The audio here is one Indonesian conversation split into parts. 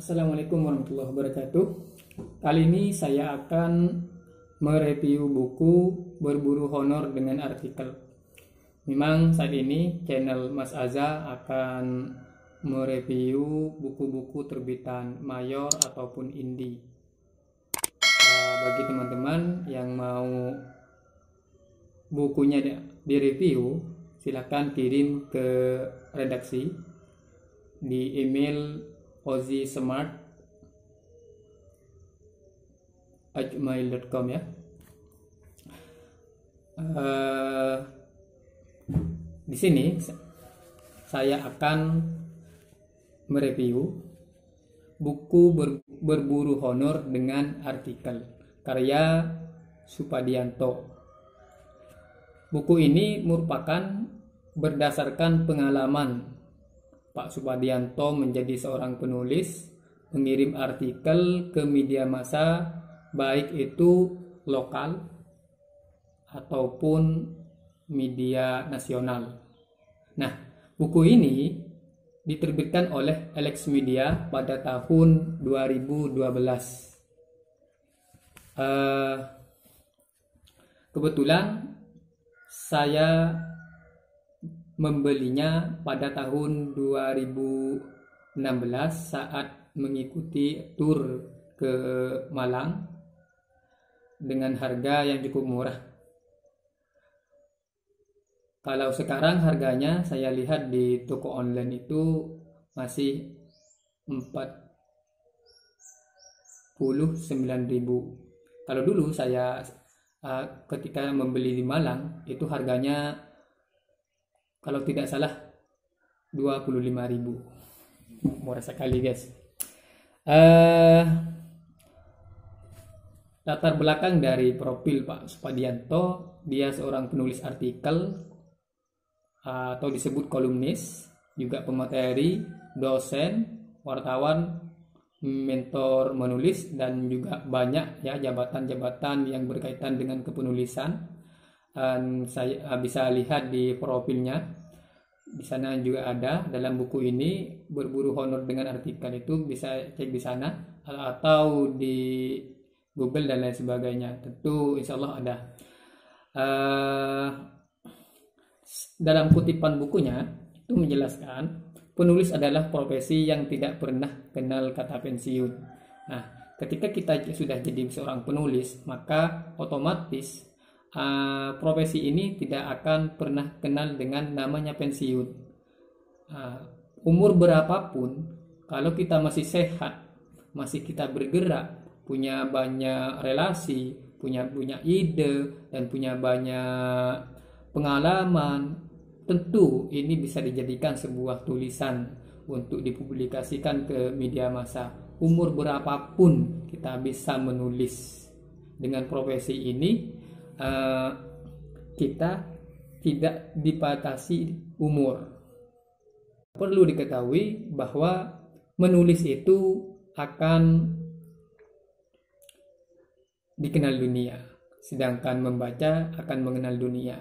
Assalamualaikum warahmatullahi wabarakatuh. Kali ini saya akan mereview buku Berburu Honor dengan artikel. Memang saat ini channel Mas Aza akan mereview buku-buku terbitan mayor ataupun indie. Bagi teman-teman yang mau bukunya direview, silakan kirim ke redaksi di email ozismart@gmail.com ya. Di sini saya akan mereview buku Berburu Honor dengan artikel karya Supadianto. Buku ini merupakan berdasarkan pengalaman Pak Supadianto menjadi seorang penulis, mengirim artikel ke media massa, baik itu lokal ataupun media nasional. Nah, buku ini diterbitkan oleh Alex Media pada tahun 2012. Kebetulan saya membelinya pada tahun 2016 saat mengikuti tur ke Malang dengan harga yang cukup murah. Kalau sekarang harganya saya lihat di toko online itu masih 49.000. Kalau dulu saya ketika membeli di Malang itu harganya kalau tidak salah 25.000. Murah sekali guys. Latar belakang dari profil Pak Supadianto, dia seorang penulis artikel atau disebut kolumnis, juga pemateri, dosen, wartawan, mentor menulis, dan juga banyak ya jabatan-jabatan yang berkaitan dengan kepenulisan. Saya bisa lihat di profilnya. Di sana juga ada dalam buku ini Berburu Honor dengan artikel, itu bisa cek di sana atau di Google dan lain sebagainya. Tentu insya Allah ada. Dalam kutipan bukunya itu menjelaskan penulis adalah profesi yang tidak pernah kenal kata pensiun. Nah, ketika kita sudah jadi seorang penulis, maka otomatis profesi ini tidak akan pernah kenal dengan namanya pensiun. Umur berapapun, kalau kita masih sehat, masih kita bergerak, punya banyak relasi, punya ide, dan punya banyak pengalaman, tentu ini bisa dijadikan sebuah tulisan untuk dipublikasikan ke media massa. Umur berapapun kita bisa menulis. Dengan profesi ini kita tidak dibatasi umur. Perlu diketahui bahwa menulis itu akan dikenal dunia, sedangkan membaca akan mengenal dunia.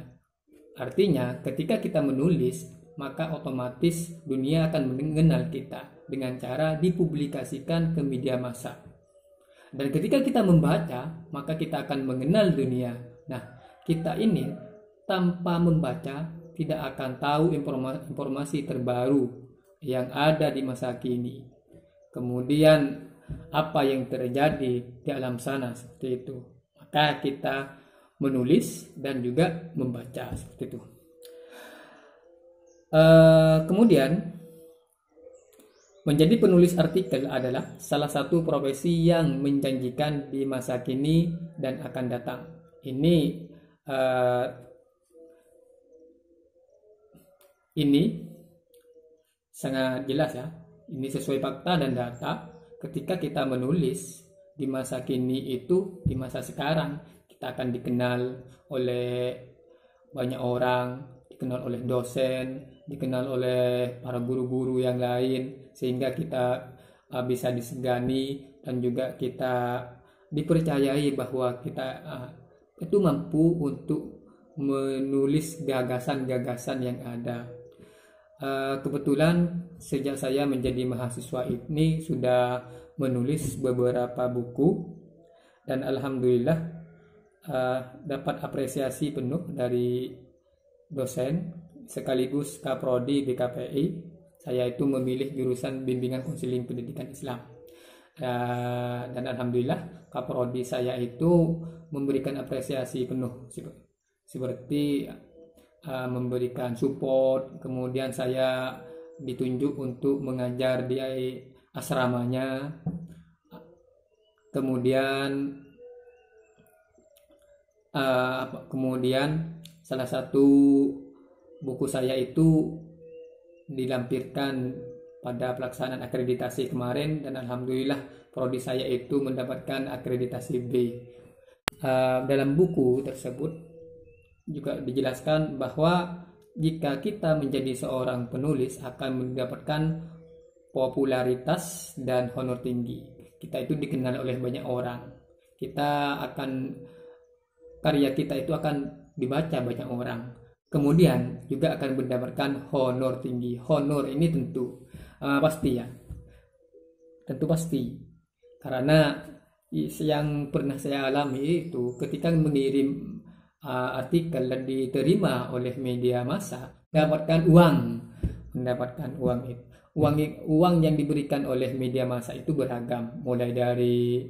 Artinya ketika kita menulis, maka otomatis dunia akan mengenal kita dengan cara dipublikasikan ke media massa. Dan ketika kita membaca, maka kita akan mengenal dunia. Nah, kita ini tanpa membaca tidak akan tahu informasi terbaru yang ada di masa kini. Kemudian apa yang terjadi di alam sana seperti itu. Maka kita menulis dan juga membaca seperti itu. Kemudian menjadi penulis artikel adalah salah satu profesi yang menjanjikan di masa kini dan akan datang. Ini sangat jelas ya. Ini sesuai fakta dan data. Ketika kita menulis di masa kini itu, di masa sekarang, kita akan dikenal oleh banyak orang, dikenal oleh dosen, dikenal oleh para guru-guru yang lain, sehingga kita bisa disegani dan juga kita dipercayai bahwa kita itu mampu untuk menulis gagasan-gagasan yang ada. kebetulan sejak saya menjadi mahasiswa ini sudah menulis beberapa buku, dan alhamdulillah dapat apresiasi penuh dari dosen sekaligus Kaprodi BKPI. Saya itu memilih jurusan bimbingan konseling pendidikan Islam. Dan alhamdulillah Kaprodi saya itu memberikan apresiasi penuh, seperti memberikan support. Kemudian saya ditunjuk untuk mengajar di asramanya. Kemudian salah satu buku saya itu dilampirkan pada pelaksanaan akreditasi kemarin, dan alhamdulillah prodi saya itu mendapatkan akreditasi B. Dalam buku tersebut juga dijelaskan bahwa jika kita menjadi seorang penulis akan mendapatkan popularitas dan honor tinggi. Kita itu dikenal oleh banyak orang. Karya kita itu akan dibaca banyak orang. Kemudian juga akan mendapatkan honor tinggi. Honor ini tentu pasti ya. Tentu pasti. Karena yang pernah saya alami itu ketika mengirim artikel dan diterima oleh media massa, mendapatkan uang itu. Uang yang diberikan oleh media massa itu beragam, mulai dari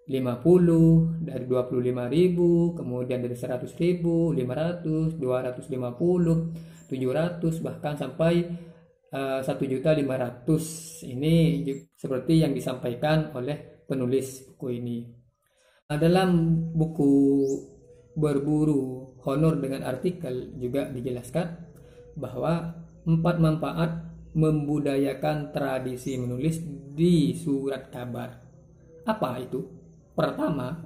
50, dari 25.000, kemudian dari 100.000, 500, 250, 700, bahkan sampai 1.500.000. Ini seperti yang disampaikan oleh penulis buku ini. Dalam buku Berburu Honor dengan Artikel juga dijelaskan bahwa 4 manfaat membudayakan tradisi menulis di surat kabar. Apa itu? Pertama,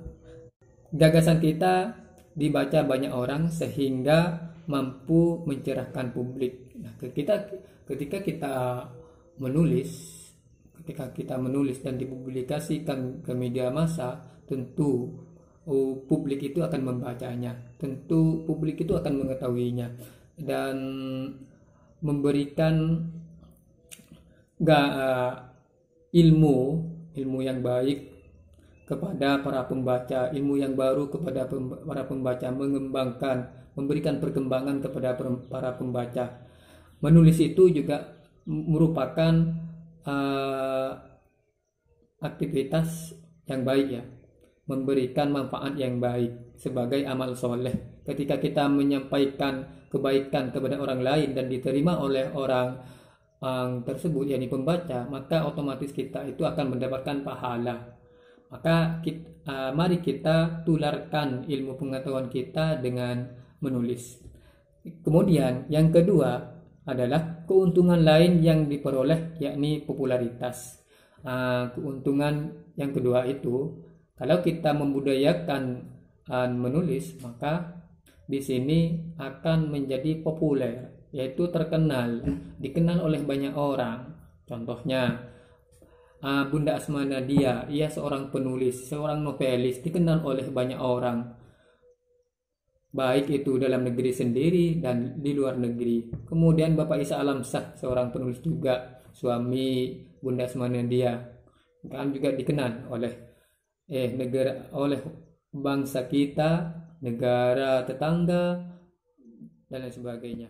gagasan kita dibaca banyak orang sehingga mampu mencerahkan publik. Nah, ketika kita menulis dan dipublikasikan ke media massa, tentu publik itu akan membacanya, tentu publik itu akan mengetahuinya dan memberikan ilmu yang baik kepada para pembaca, ilmu yang baru kepada para pembaca, memberikan perkembangan kepada para pembaca. Menulis itu juga merupakan aktivitas yang baik ya, memberikan manfaat yang baik sebagai amal soleh. Ketika kita menyampaikan kebaikan kepada orang lain dan diterima oleh orang tersebut, yakni pembaca, maka otomatis kita itu akan mendapatkan pahala. Maka mari kita tularkan ilmu pengetahuan kita dengan menulis. Kemudian yang kedua adalah keuntungan lain yang diperoleh, yakni popularitas. Keuntungan yang kedua itu, kalau kita membudayakan menulis, maka di sini akan menjadi populer, yaitu dikenal oleh banyak orang. Contohnya Bunda Asma Nadia, ia seorang penulis, seorang novelis, dikenal oleh banyak orang, baik itu dalam negeri sendiri dan di luar negeri. Kemudian Bapak Isa Alamsyah, seorang penulis juga, suami Bunda Asma Nadia, kan juga dikenal oleh bangsa kita, negara tetangga, dan lain sebagainya.